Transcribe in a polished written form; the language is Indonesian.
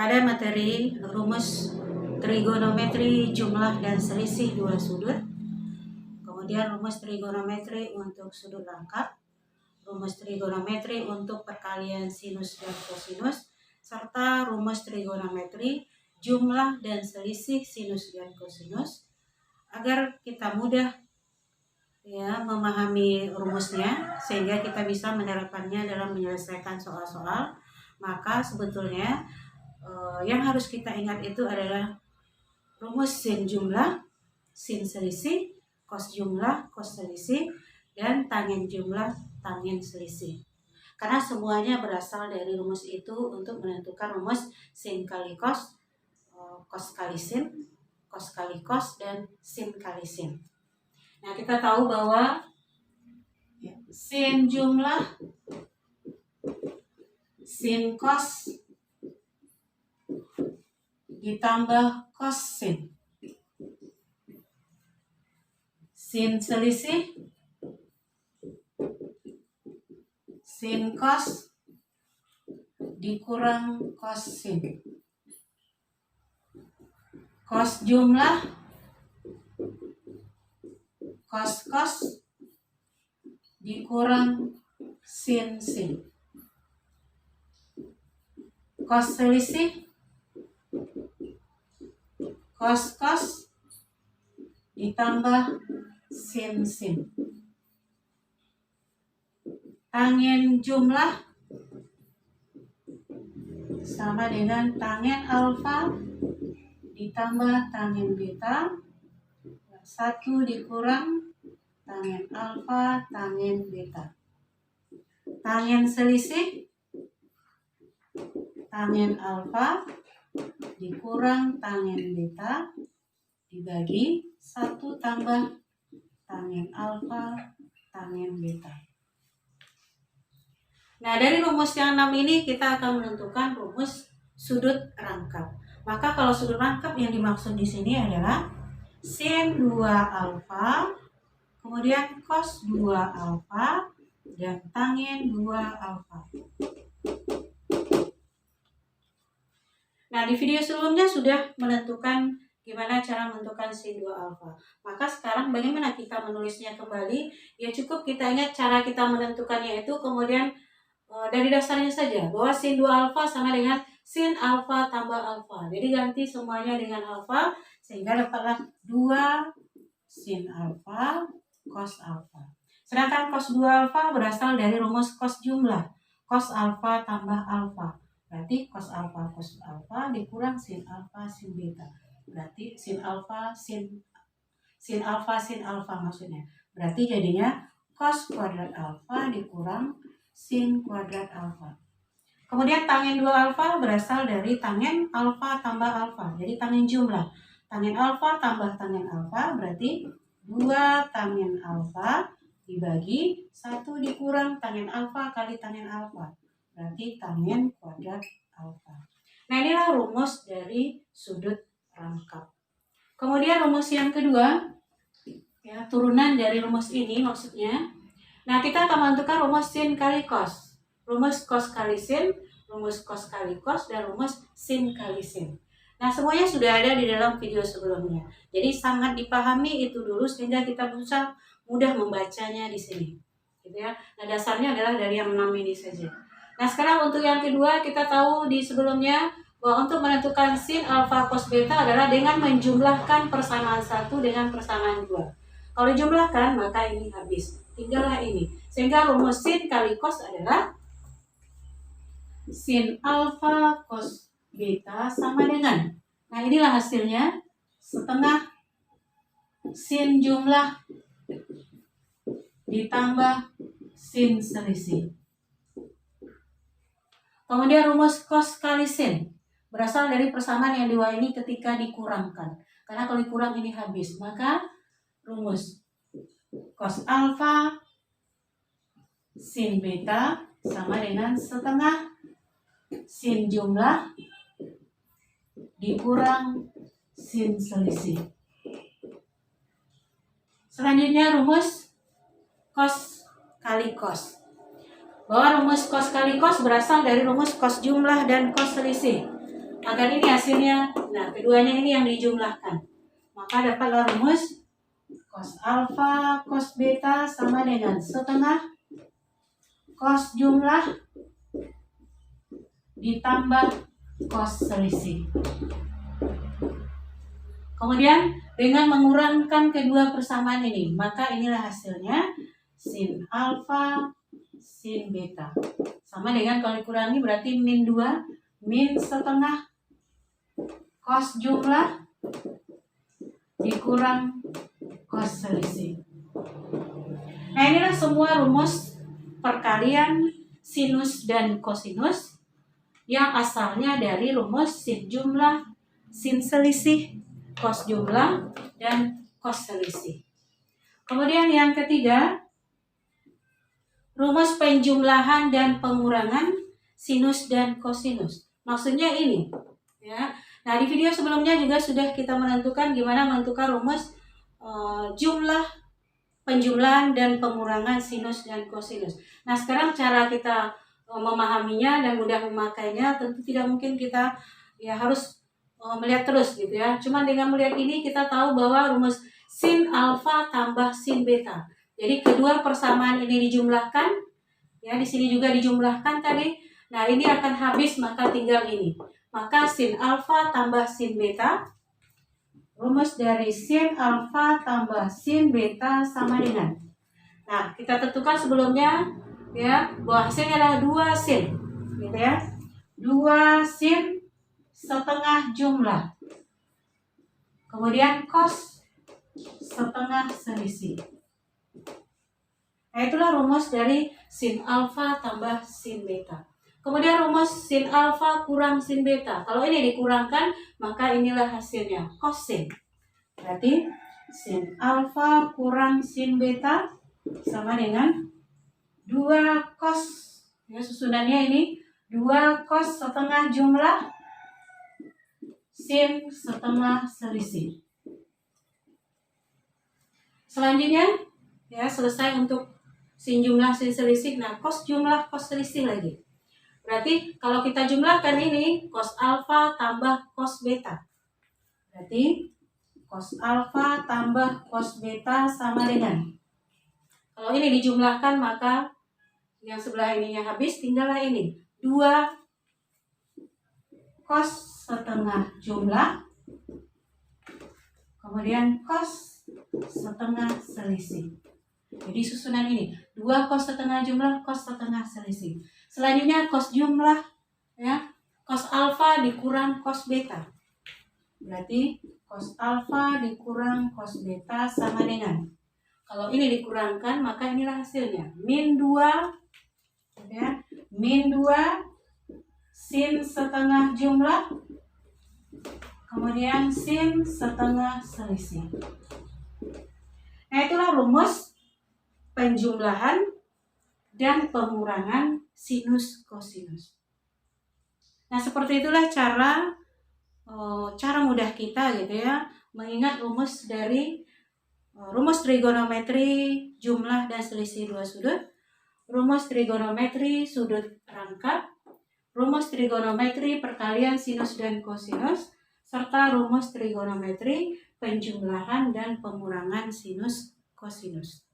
pada materi rumus trigonometri jumlah dan selisih dua sudut, kemudian rumus trigonometri untuk sudut rangkap, rumus trigonometri untuk perkalian sinus dan kosinus, serta rumus trigonometri jumlah dan selisih sinus dan kosinus. Agar kita mudah memahami rumusnya sehingga kita bisa menerapkannya dalam menyelesaikan soal-soal, maka sebetulnya yang harus kita ingat itu adalah rumus sin jumlah, sin selisih, cos jumlah, cos selisih, dan tangen jumlah, tangen selisih. Karena semuanya berasal dari rumus itu untuk menentukan rumus sin kali cos, cos kali sin, cos kali cos, dan sin kali sin. Nah, kita tahu bahwa sin jumlah, sin cos ditambah cos sin. Sin selisih, sin cos dikurang cos sin. Cos jumlah, cos cos dikurang sin sin. Cos selisih, cos cos ditambah sin sin. Tangen jumlah sama dengan tangen alfa ditambah tangen beta, 1 dikurang tangen alfa tangen beta. Tangen selisih, tangen alfa dikurang tangen beta dibagi 1 tambah tangen alfa tangen beta. Nah, dari rumus yang 6 ini kita akan menentukan rumus sudut rangkap. Maka kalau sudut rangkap yang dimaksud di sini adalah sin 2 alfa, kemudian cos 2 alfa, dan tangen 2 alfa. Nah, di video sebelumnya sudah menentukan gimana cara menentukan sin 2 alfa. Maka sekarang bagaimana kita menulisnya kembali? Ya cukup kita ingat cara kita menentukannya itu, kemudian dari dasarnya saja bahwa sin 2 alfa sama dengan sin alfa tambah alfa. Jadi ganti semuanya dengan alfa sehingga dapatlah 2 sin alfa cos alfa. Sedangkan cos 2 alfa berasal dari rumus cos jumlah, cos alfa tambah alfa. Berarti cos alfa dikurang sin alfa sin beta. Berarti sin alfa sin alfa maksudnya. Berarti jadinya cos kuadrat alfa dikurang sin kuadrat alfa. Kemudian tangen 2 alfa berasal dari tangen alfa tambah alfa. Jadi tangen jumlah. Tangen alfa tambah tangen alfa berarti 2 tangen alfa dibagi 1 dikurang tangen alfa kali tangen alfa. Berarti tangen kuadrat alfa. Nah, inilah rumus dari sudut rangkap. Kemudian rumus yang kedua, turunan dari rumus ini maksudnya. Nah, kita akan menentukan rumus sin kali cos. Rumus cos kali sin, rumus cos kali cos, dan rumus sin kali sin. Nah, semuanya sudah ada di dalam video sebelumnya. Jadi sangat dipahami itu dulu sehingga kita bisa mudah membacanya di sini. Gitu ya. Nah, dasarnya adalah dari yang 6 ini saja. Nah, sekarang untuk yang kedua kita tahu di sebelumnya bahwa untuk menentukan sin alfa cos beta adalah dengan menjumlahkan persamaan 1 dengan persamaan 2. Kalau dijumlahkan maka ini habis. Tinggallah ini. Sehingga rumus sin kali cos adalah sin alfa cos beta sama dengan, nah inilah hasilnya, setengah sin jumlah ditambah sin selisih. Kemudian rumus cos kali sin berasal dari persamaan yang dua ini ketika dikurangkan. Karena kalau dikurang ini habis, maka rumus cos alfa sin beta sama dengan setengah sin jumlah dikurang sin selisih. Selanjutnya rumus cos kali cos. Bahwa rumus cos kali cos berasal dari rumus cos jumlah dan cos selisih. agar ini hasilnya. Nah, keduanya ini yang dijumlahkan. Maka dapatlah rumus cos alfa cos beta sama dengan setengah cos jumlah ditambah cos selisih. Kemudian dengan mengurangkan kedua persamaan ini, maka inilah hasilnya sin alfa sin beta. Sama dengan kalau dikurangi berarti min 2 min setengah cos jumlah dikurang cos selisih. Nah, inilah semua rumus perkalian sinus dan kosinus yang asalnya dari rumus sin jumlah, sin selisih, cos jumlah, dan cos selisih. Kemudian yang ketiga, rumus penjumlahan dan pengurangan sinus dan kosinus. Maksudnya ini, ya. Nah, di video sebelumnya juga sudah kita menentukan gimana menentukan rumus jumlah, penjumlahan, dan pengurangan sinus dan kosinus. Nah, sekarang cara kita memahaminya dan mudah memakainya tentu tidak mungkin kita ya harus melihat terus gitu ya. Cuma dengan melihat ini kita tahu bahwa rumus sin alfa tambah sin beta. Jadi kedua persamaan ini dijumlahkan, ya di sini juga dijumlahkan tadi. Nah, ini akan habis maka tinggal ini. Maka sin alfa tambah sin beta, rumus dari sin alfa tambah sin beta sama dengan. Nah, kita tentukan sebelumnya ya bahwa hasilnya adalah 2 sin, gitu ya. 2 sin setengah jumlah. Kemudian cos setengah selisih. Nah, itulah rumus dari sin alfa tambah sin beta. Kemudian rumus sin alfa kurang sin beta. Kalau ini dikurangkan, maka inilah hasilnya, kosin. Berarti sin alfa kurang sin beta sama dengan 2 cos. Ya, susunannya ini 2 cos setengah jumlah sin setengah selisih. Selanjutnya, ya selesai untuk sin jumlah sin selisih. Nah, cos jumlah cos selisih lagi. Berarti kalau kita jumlahkan ini cos alfa tambah cos beta. Berarti cos alfa tambah cos beta sama dengan. Kalau ini dijumlahkan maka yang sebelah ininya habis, tinggallah ini 2 cos setengah jumlah kemudian cos setengah selisih. Jadi susunan ini 2 cos setengah jumlah cos setengah selisih. Selanjutnya cos jumlah, ya cos alfa dikurang cos beta. Berarti cos alfa dikurang cos beta sama dengan. Kalau ini dikurangkan maka inilah hasilnya min 2, ya min 2 sin setengah jumlah kemudian sin setengah selisih. Nah, itulah rumus penjumlahan dan pengurangan sinus kosinus. Nah, seperti itulah cara mudah kita gitu ya mengingat rumus dari rumus trigonometri jumlah dan selisih dua sudut, rumus trigonometri sudut rangkap, rumus trigonometri perkalian sinus dan kosinus, serta rumus trigonometri penjumlahan dan pengurangan sinus kosinus.